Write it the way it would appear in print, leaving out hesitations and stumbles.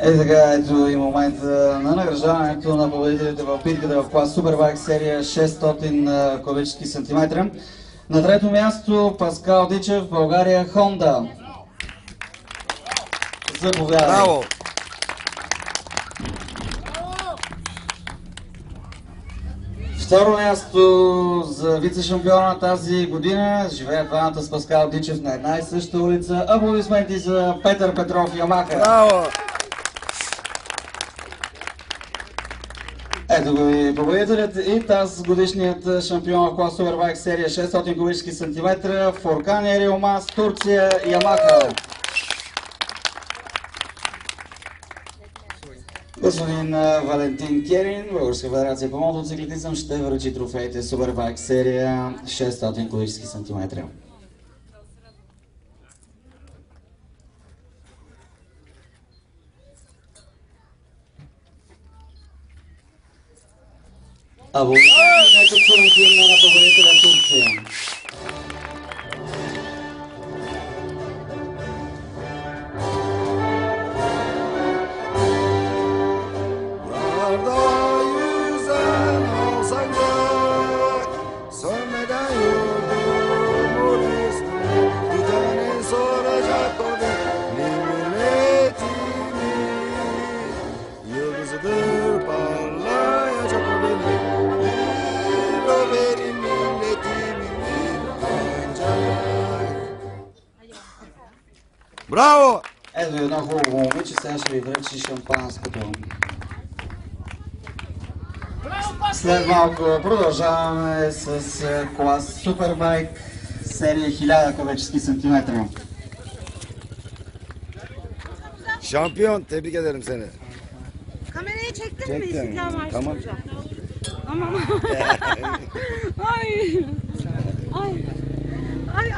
Е така, ето и момента на награждаването на победителите в битката в клас Супербайк серия 600 кубически сантиметра. На трето място Паскал Дичев, България, Хонда. Заповядай. Браво! Второ място за вице-шампиона тази година. Живеят двамата с Паскал Дичев на една и съща улица. Аплодисменти за Петър Петров, Ямаха. Браво! Ето го и победителят и тази годишният шампион в клас Супербайк серия 600 кубически сантиметра. Фуркан Ериомас, Турция, Ямаха. Господин Валентин Керин, Българска федерация по мотоциклетизъм, ще връчи трофеите Супербайк серия 600 кубически сантиметра. Аплодисменти на победителя Турция. Браво! Ето едно хубаво момиче, сега ще ви връчи шампанското. След малко продължаваме с клас Супербайк серия 1000 кубически сантиметра. Şampiyon, tebrik ederim seni. Kamerayı çektin mi? Çektim. İstiklal Marşı Tamam. Hocam. Tamam. Ay. Ay. Ay.